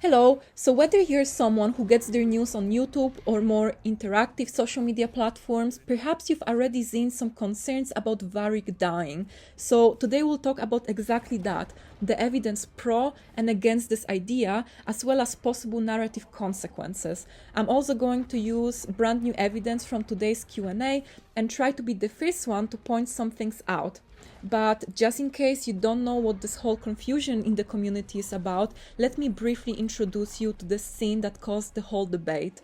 Hello, so whether you're someone who gets their news on YouTube or more interactive social media platforms, perhaps you've already seen some concerns about VARRIC dying. So today we'll talk about exactly that, the evidence pro and against this idea, as well as possible narrative consequences. I'm also going to use brand new evidence from today's Q&A and try to be the first one to point some things out. But just in case you don't know what this whole confusion in the community is about, let me briefly introduce you to the scene that caused the whole debate.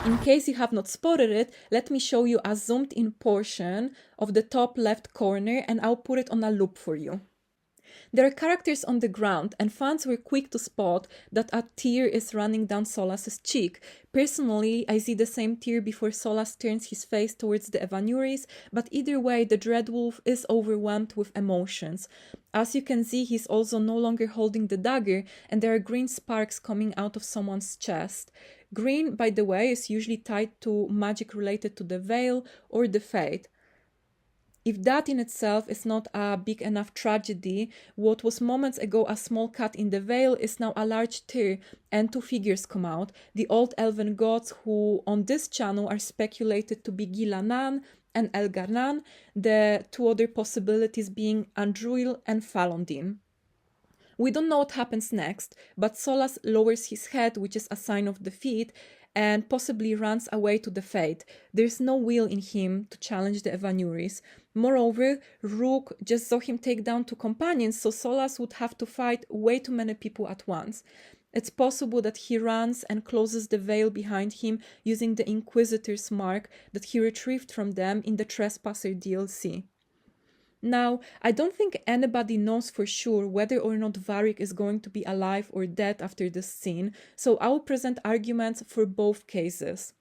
In case you have not spotted it, let me show you a zoomed in portion of the top left corner and I'll put it on a loop for you. There are characters on the ground, and fans were quick to spot that a tear is running down Solas's cheek. Personally, I see the same tear before Solas turns his face towards the Evanuris, but either way, the Dreadwolf is overwhelmed with emotions. As you can see, he's also no longer holding the dagger, and there are green sparks coming out of someone's chest. Green, by the way, is usually tied to magic related to the Veil or the Fate. If that in itself is not a big enough tragedy, what was moments ago a small cut in the veil is now a large tear, and two figures come out, the old elven gods who on this channel are speculated to be Gilanan and Elgarnan, the two other possibilities being Andruil and Falondin. We don't know what happens next, but Solas lowers his head, which is a sign of defeat, and possibly runs away to the Fate. There's no will in him to challenge the Evanuris. Moreover, Rook just saw him take down two companions, so Solas would have to fight way too many people at once. It's possible that he runs and closes the veil behind him using the Inquisitor's mark that he retrieved from them in the Trespasser DLC. Now, I don't think anybody knows for sure whether or not VARRIC is going to be alive or dead after this scene, so I will present arguments for both cases.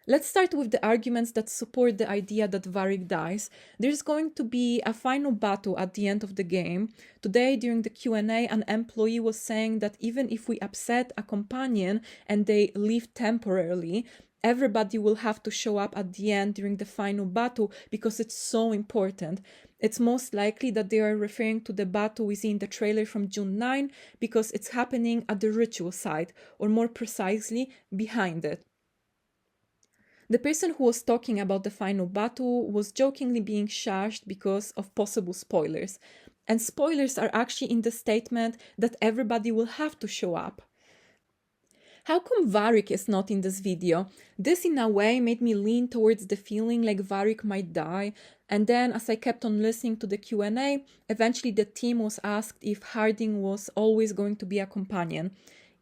Let's start with the arguments that support the idea that VARRIC dies. There's going to be a final battle at the end of the game. Today, during the Q&A, an employee was saying that even if we upset a companion and they leave temporarily, everybody will have to show up at the end during the final battle because it's so important. It's most likely that they are referring to the battle we see in the trailer from June 9 because it's happening at the ritual site, or more precisely, behind it. The person who was talking about the final battle was jokingly being shushed because of possible spoilers. And spoilers are actually in the statement that everybody will have to show up. How come VARRIC is not in this video? This in a way made me lean towards the feeling like VARRIC might die, and then as I kept on listening to the Q&A, eventually the team was asked if Harding was always going to be a companion.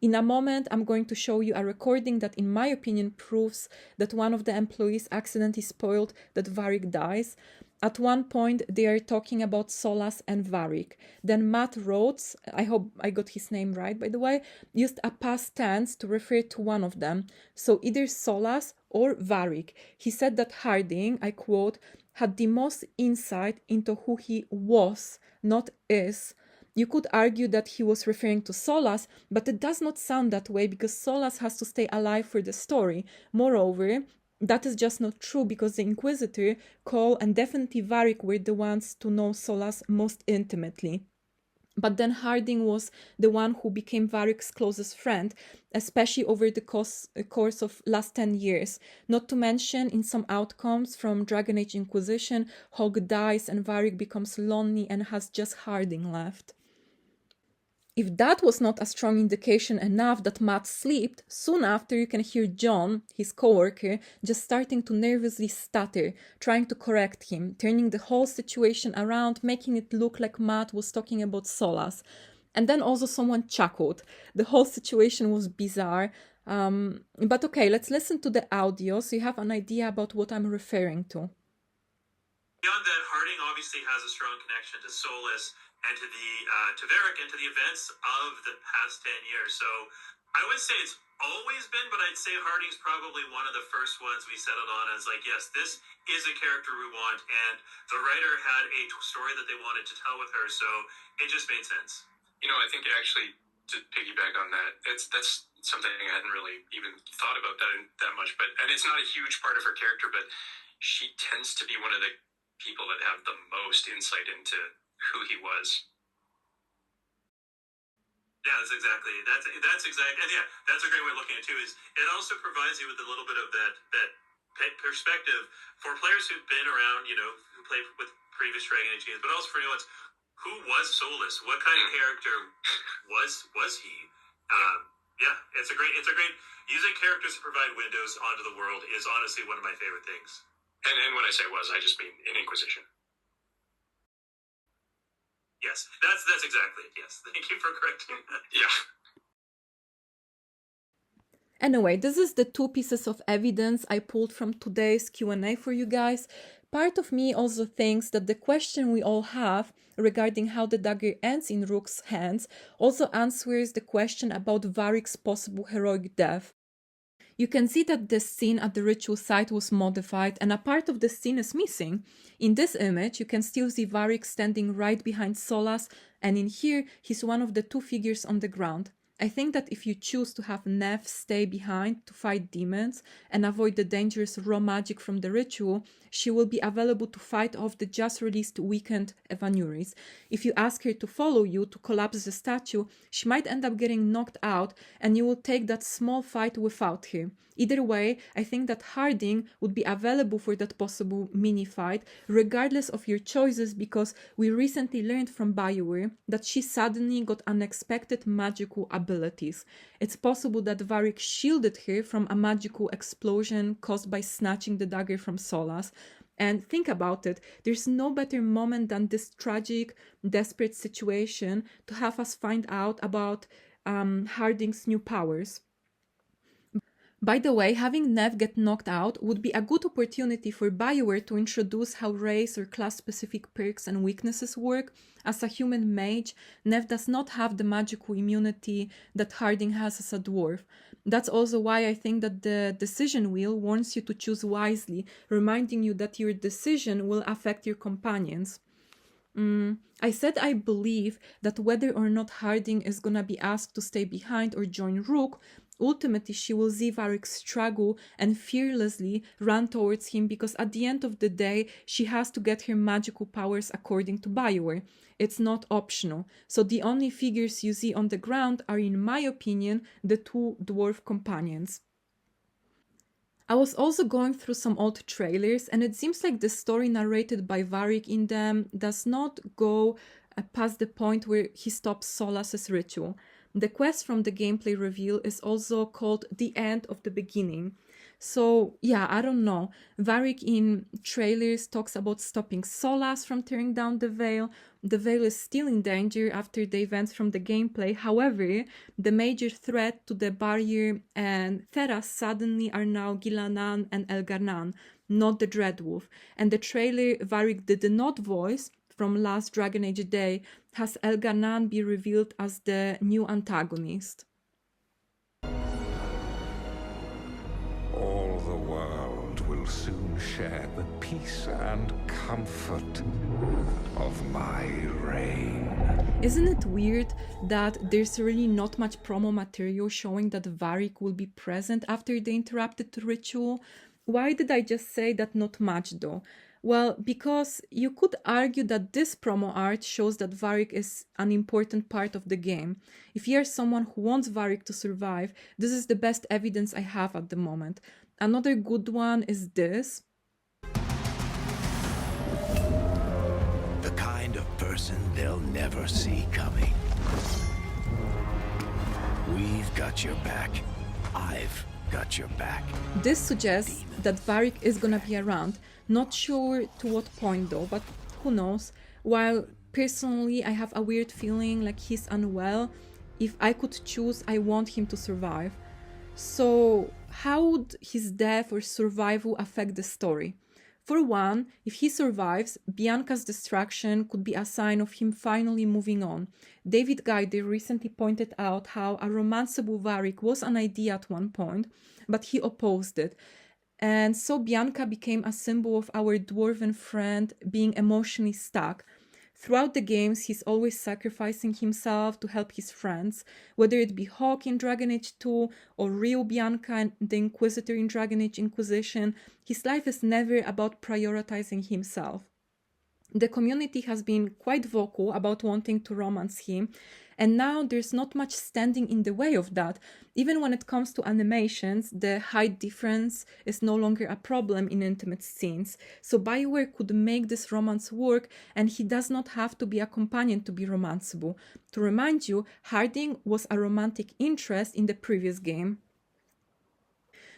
In a moment, I'm going to show you a recording that in my opinion proves that one of the employees accidentally spoiled that VARRIC dies. At one point, they are talking about Solas and VARRIC. Then Matt Rhodes, I hope I got his name right by the way, used a past tense to refer to one of them. So either Solas or VARRIC. He said that Harding, I quote, had the most insight into who he was, not is. You could argue that he was referring to Solas, but it does not sound that way because Solas has to stay alive for the story. Moreover, that is just not true because the Inquisitor, Cole, and definitely VARRIC were the ones to know Solas most intimately. But then Harding was the one who became VARRIC's closest friend, especially over the course of last 10 years. Not to mention, in some outcomes from Dragon Age Inquisition, Hog dies and VARRIC becomes lonely and has just Harding left. If that was not a strong indication enough that Matt slept, soon after you can hear John, his co-worker, just starting to nervously stutter, trying to correct him, turning the whole situation around, making it look like Matt was talking about Solas. And then also someone chuckled. The whole situation was bizarre. But okay, let's listen to the audio so you have an idea about what I'm referring to. Beyond that, Harding obviously has a strong connection to Solas, and to VARRIC and to the events of the past 10 years. So I would say it's always been, but I'd say Harding's probably one of the first ones we settled on as like, yes, this is a character we want, and the writer had a story that they wanted to tell with her, so it just made sense. I think actually, to piggyback on that, that's something I hadn't really even thought about that much, and it's not a huge part of her character, but she tends to be one of the people that have the most insight into who he was. Yeah, that's exactly, and yeah, that's a great way of looking at it too, is it also provides you with a little bit of that perspective for players who've been around, who played with previous Dragon Age games, but also for new ones. Who was Solus? What kind of character was he? Yeah, it's a great using characters to provide windows onto the world is honestly one of my favorite things. And when I say was, I just mean in Inquisition. Yes, that's exactly it. Yes, thank you for correcting that. Yeah. Anyway, this is the 2 pieces of evidence I pulled from today's Q&A for you guys. Part of me also thinks that the question we all have regarding how the dagger ends in Rook's hands also answers the question about VARRIC's possible heroic death. You can see that the scene at the ritual site was modified and a part of the scene is missing. In this image, you can still see VARRIC standing right behind Solas, and in here, he's one of the 2 figures on the ground. I think that if you choose to have Neve stay behind to fight demons and avoid the dangerous raw magic from the ritual, she will be available to fight off the just released weakened Evanuris. If you ask her to follow you to collapse the statue, she might end up getting knocked out and you will take that small fight without her. Either way, I think that Harding would be available for that possible mini-fight, regardless of your choices, because we recently learned from BioWare that she suddenly got unexpected magical abilities. It's possible that VARRIC shielded her from a magical explosion caused by snatching the dagger from Solas. And think about it, there's no better moment than this tragic, desperate situation to have us find out about Harding's new powers. By the way, having Neve get knocked out would be a good opportunity for BioWare to introduce how race or class-specific perks and weaknesses work. As a human mage, Neve does not have the magical immunity that Harding has as a dwarf. That's also why I think that the decision wheel warns you to choose wisely, reminding you that your decision will affect your companions. I said I believe that whether or not Harding is gonna be asked to stay behind or join Rook, ultimately she will see VARRIC struggle and fearlessly run towards him, because at the end of the day she has to get her magical powers according to BioWare. It's not optional. So the only figures you see on the ground are, in my opinion, the 2 dwarf companions. I was also going through some old trailers, and it seems like the story narrated by VARRIC in them does not go past the point where he stops Solas's ritual. The quest from the gameplay reveal is also called The End of the Beginning. So yeah, I don't know. VARRIC in trailers talks about stopping Solas from tearing down the Veil. The Veil is still in danger after the events from the gameplay. However, the major threat to the barrier and Theras suddenly are now Gilanan and Elgarnan, not the Dreadwolf. And the trailer VARRIC did not voice from last Dragon Age Day has Elgarnan be revealed as the new antagonist. All the world will soon share the peace and comfort of my reign. Isn't it weird that there's really not much promo material showing that VARRIC will be present after the interrupted ritual? Why did I just say that not much though? Well, because you could argue that this promo art shows that VARRIC is an important part of the game. If you are someone who wants VARRIC to survive, this is the best evidence I have at the moment. Another good one is this. The kind of person they'll never see coming. We've got your back. I've got your back. This suggests that VARRIC is gonna be around. Not sure to what point though, but who knows. While personally I have a weird feeling like he's unwell, if I could choose, I want him to survive. So how would his death or survival affect the story? For one, if he survives, Bianca's destruction could be a sign of him finally moving on. David Gaider recently pointed out how a romanceable VARRIC was an idea at one point, but he opposed it. And so Bianca became a symbol of our dwarven friend being emotionally stuck. Throughout the games, he's always sacrificing himself to help his friends, whether it be Hawk in Dragon Age 2 or real Bianca and the Inquisitor in Dragon Age Inquisition. His life is never about prioritizing himself. The community has been quite vocal about wanting to romance him, and now there's not much standing in the way of that. Even when it comes to animations, the height difference is no longer a problem in intimate scenes. So BioWare could make this romance work, and he does not have to be a companion to be romanceable. To remind you, Harding was a romantic interest in the previous game.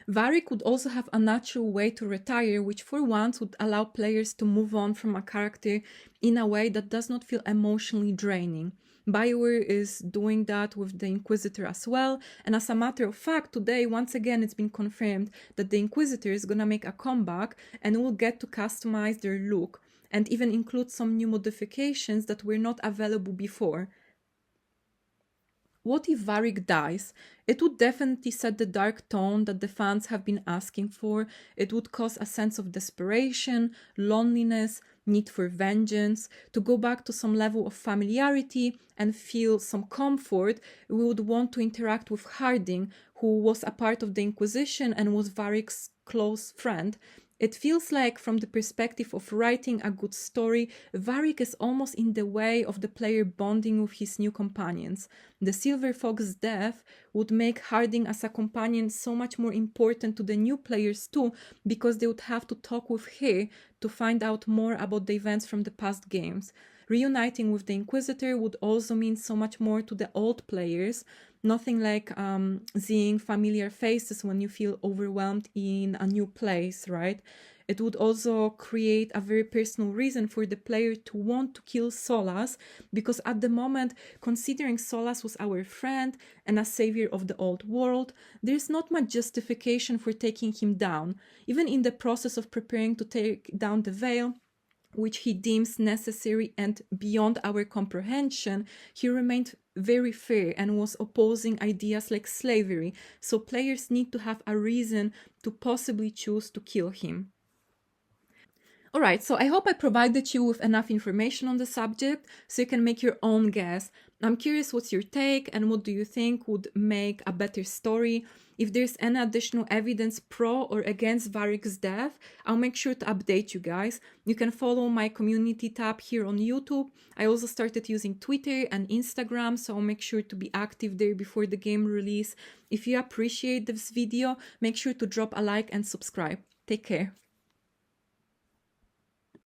VARRIC would also have a natural way to retire, which for once would allow players to move on from a character in a way that does not feel emotionally draining. BioWare is doing that with the Inquisitor as well, and as a matter of fact, today once again it's been confirmed that the Inquisitor is gonna make a comeback and will get to customize their look, and even include some new modifications that were not available before. What if VARRIC dies? It would definitely set the dark tone that the fans have been asking for. It would cause a sense of desperation, loneliness, need for vengeance. To go back to some level of familiarity and feel some comfort, we would want to interact with Harding, who was a part of the Inquisition and was VARRIC's close friend. It feels like, from the perspective of writing a good story, VARRIC is almost in the way of the player bonding with his new companions. The Silver Fox's death would make Harding as a companion so much more important to the new players too, because they would have to talk with her to find out more about the events from the past games. Reuniting with the Inquisitor would also mean so much more to the old players. Nothing like seeing familiar faces when you feel overwhelmed in a new place, right? It would also create a very personal reason for the player to want to kill Solas, because at the moment, considering Solas was our friend and a savior of the old world, there's not much justification for taking him down. Even in the process of preparing to take down the Veil, which he deems necessary and beyond our comprehension, he remained very fair and was opposing ideas like slavery, so players need to have a reason to possibly choose to kill him. Alright, so I hope I provided you with enough information on the subject so you can make your own guess. I'm curious what's your take and what do you think would make a better story. If there's any additional evidence pro or against VARRIC's death, I'll make sure to update you guys. You can follow my community tab here on YouTube. I also started using Twitter and Instagram, so I'll make sure to be active there before the game release. If you appreciate this video, make sure to drop a like and subscribe. Take care.